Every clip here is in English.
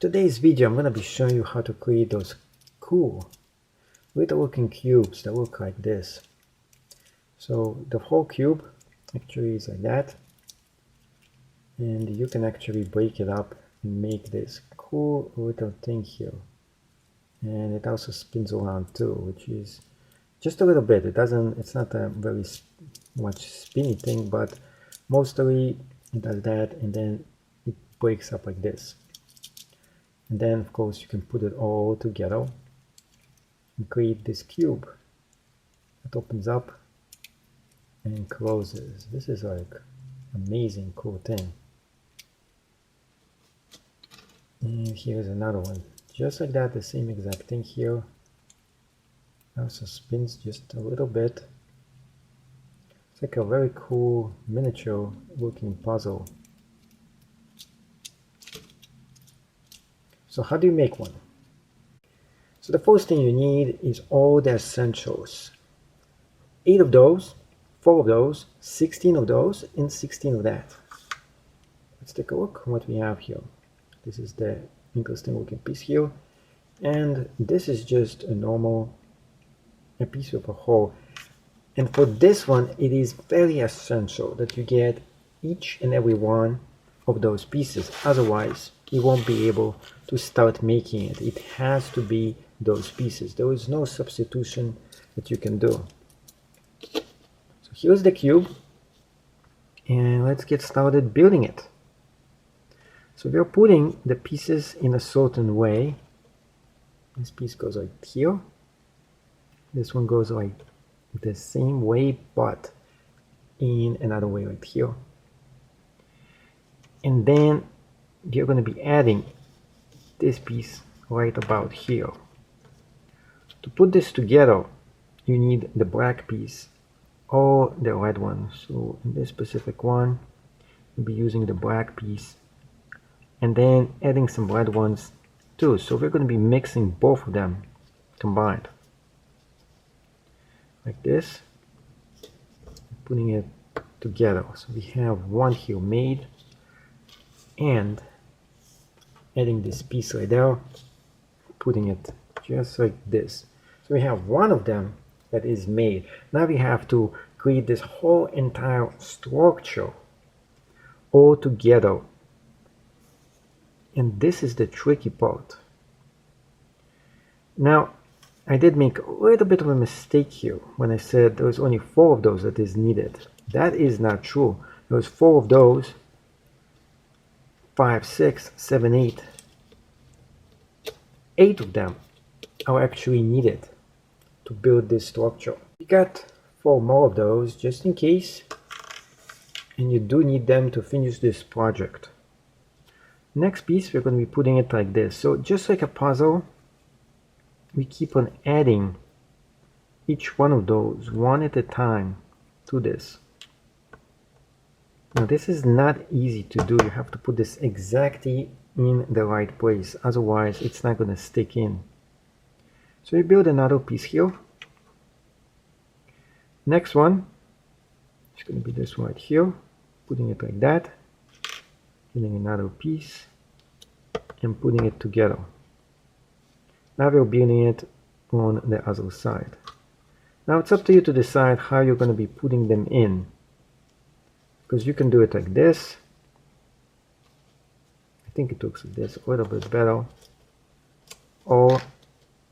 Today's video I'm going to be showing you how to create those cool little looking cubes that look like this. So the whole cube actually is like that, and you can actually break it up and make this cool little thing here. And it also spins around too, which is just a little bit. It's not a very much spinny thing, but mostly it does that, and then it breaks up like this. And then of course you can put it all together and create this cube that opens up and closes. This is like amazing cool thing. And here's another one, just like that, the same exact thing here. Also spins just a little bit. It's like a very cool miniature looking puzzle. So how do you make one? So the first thing you need is all the essentials. 8 of those, 4 of those, 16 of those, and 16 of that. Let's take a look what we have here. This is the interesting looking piece here, and this is just a piece of a hole. And for this one, it is very essential that you get each and every one of those pieces, otherwise you won't be able to start making it. It has to be those pieces. There is no substitution that you can do. So here's the cube, and let's get started building it. So we're putting the pieces in a certain way. This piece goes like here. This one goes like the same way, but in another way right here. And then you're going to be adding this piece right about here. To put this together, you need the black piece or the red one. So in this specific one, you'll be using the black piece and then adding some red ones too. So we're going to be mixing both of them combined like this, putting it together. So we have one here made, and adding this piece right there, putting it just like this. So we have one of them that is made. Now we have to create this whole entire structure all together. And this is the tricky part. Now, I did make a little bit of a mistake here when I said there was only 4 of those that is needed. That is not true. There was 4 of those, 5, 6, 7, 8. 8 of them are actually needed to build this structure. You got 4 more of those just in case, and you do need them to finish this project. Next piece, we're going to be putting it like this. So just like a puzzle, we keep on adding each one of those one at a time to this. Now this is not easy to do. You have to put this exactly in the right place, otherwise it's not going to stick in. So we build another piece here. Next one is going to be this one right here, putting it like that, getting another piece and putting it together. Now we're building it on the other side. Now it's up to you to decide how you're going to be putting them in, because you can do it like this. I think it looks like this a little bit better, or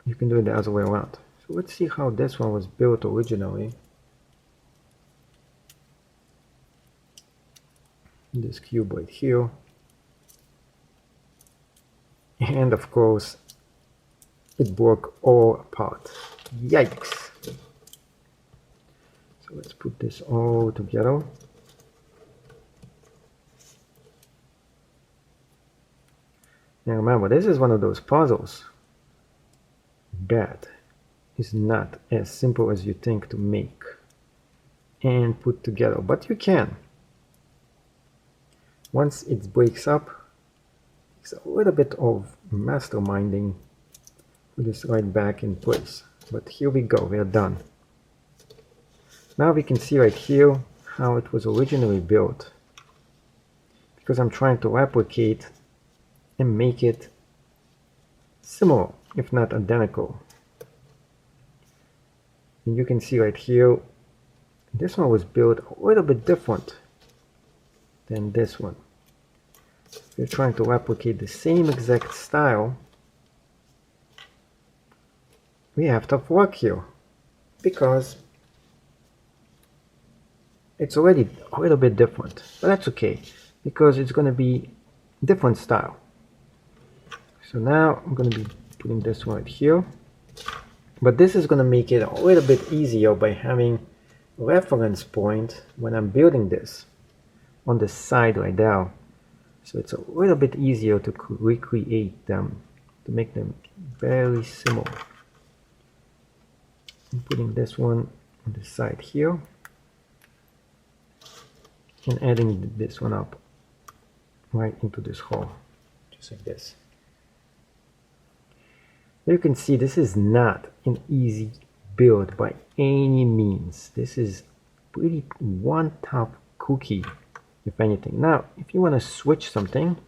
you can do it the other way around. So let's see how this one was built originally. This cube right here, and of course it broke all apart. Yikes! So let's put this all together. Now remember, this is one of those puzzles that is not as simple as you think to make and put together, but you can. Once it breaks up, it's a little bit of masterminding. Put this right back in place. But here we go, we are done. Now we can see right here how it was originally built, because I'm trying to replicate and make it similar, if not identical. And you can see right here, this one was built a little bit different than this one. If you're trying to replicate the same exact style, we have tough work here, because it's already a little bit different, but that's okay, because it's going to be different style. So now I'm going to be putting this one right here, but this is going to make it a little bit easier by having a reference point when I'm building this on the side right now. So it's a little bit easier to recreate them, to make them very similar. I'm putting this one on the side here and adding this one up right into this hole, just like this. You can see this is not an easy build by any means. This is pretty one tough cookie, if anything. Now, if you want to switch something,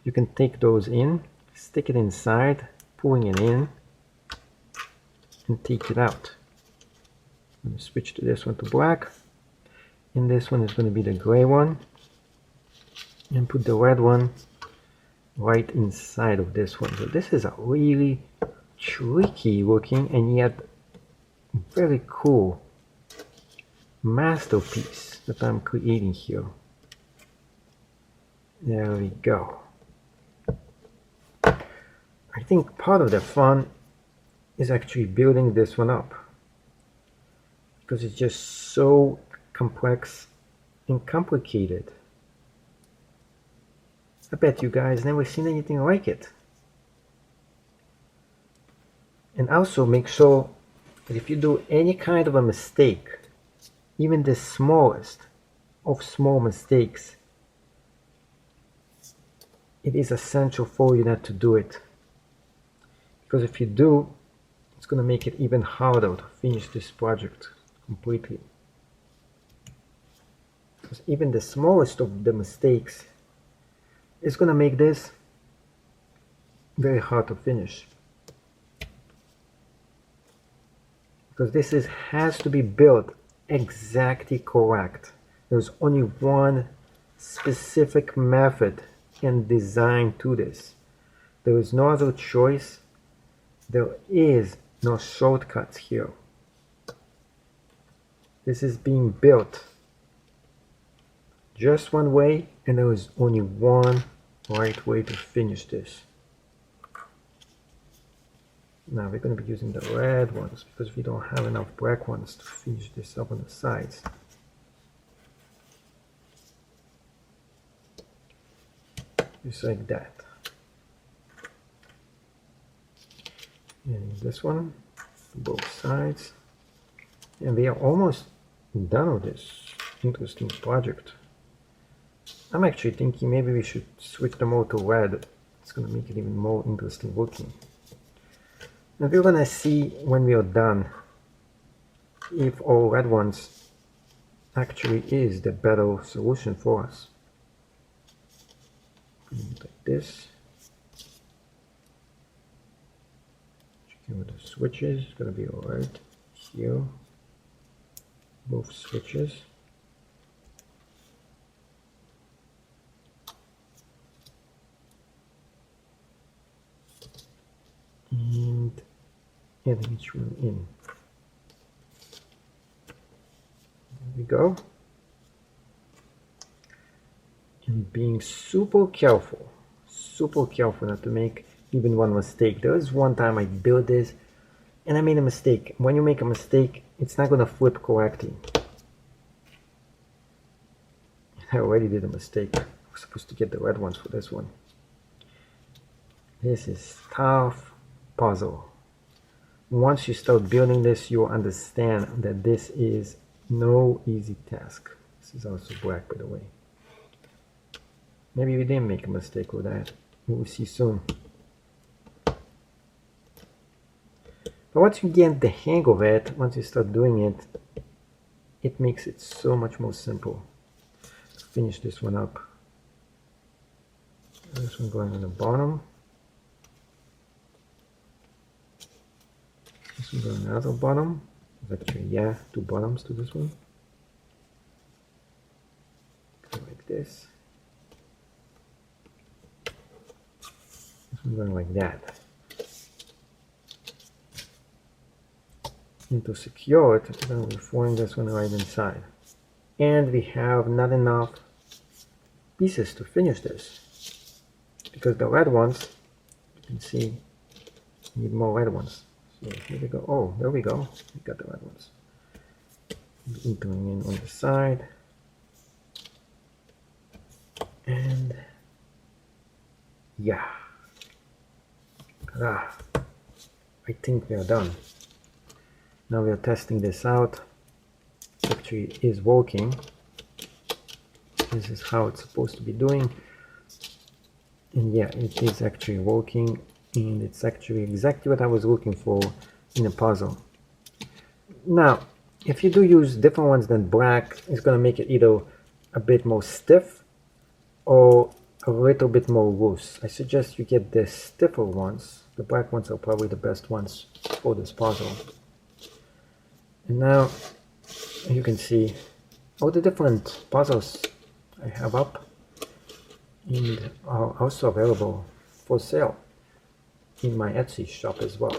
you can take those in, stick it inside, pulling it in, and take it out. I'm going to switch to this one to black, and this one is going to be the gray one, and put the red one right inside of this one. So this is a really tricky looking and yet very cool masterpiece that I'm creating here. There we go. I think part of the fun is actually building this one up, because it's just so complex and complicated. I bet you guys never seen anything like it. And also make sure that if you do any kind of a mistake, even the smallest of small mistakes, it is essential for you not to do it. Because if you do, it's going to make it even harder to finish this project completely. Because even the smallest of the mistakes is going to make this very hard to finish. Because this has to be built exactly correct. There's only one specific method and design to this. There is no other choice. There is no shortcuts here. This is being built just one way, and there is only one right way to finish this. Now we're going to be using the red ones because we don't have enough black ones to finish this up on the sides. Just like that. And this one, both sides. And we are almost done with this interesting project. I'm actually thinking maybe we should switch them all to red. It's going to make it even more interesting looking. Now we're going to see when we are done if all red ones actually is the better solution for us. Like this. Checking with the switches, it's going to be alright here. Both switches. And adding each one in. There we go. And being super careful not to make even one mistake. There was one time I built this and I made a mistake. When you make a mistake, it's not going to flip correctly. I already did a mistake. I was supposed to get the red ones for this one. This is tough puzzle. Once you start building this, you'll understand that this is no easy task. This is also black, by the way. Maybe we didn't make a mistake with that. We'll see soon. But once you get the hang of it, once you start doing it, it makes it so much more simple. Let's finish this one up. This one going on the bottom. This one got another bottom. Actually, yeah, two bottoms to this one. Go like this. This one going like that. And to secure it, we're throwing this one right inside. And we have not enough pieces to finish this, because the red ones, you can see, need more red ones. So here we go. Oh, there we go. We got the red ones. Going in on the side. And yeah. I think we are done. Now we are testing this out. It actually is working. This is how it's supposed to be doing. And yeah, it is actually working. And it's actually exactly what I was looking for in a puzzle. Now, if you do use different ones than black, it's going to make it either a bit more stiff or a little bit more loose. I suggest you get the stiffer ones. The black ones are probably the best ones for this puzzle. And now you can see all the different puzzles I have up and are also available for sale in my Etsy shop as well.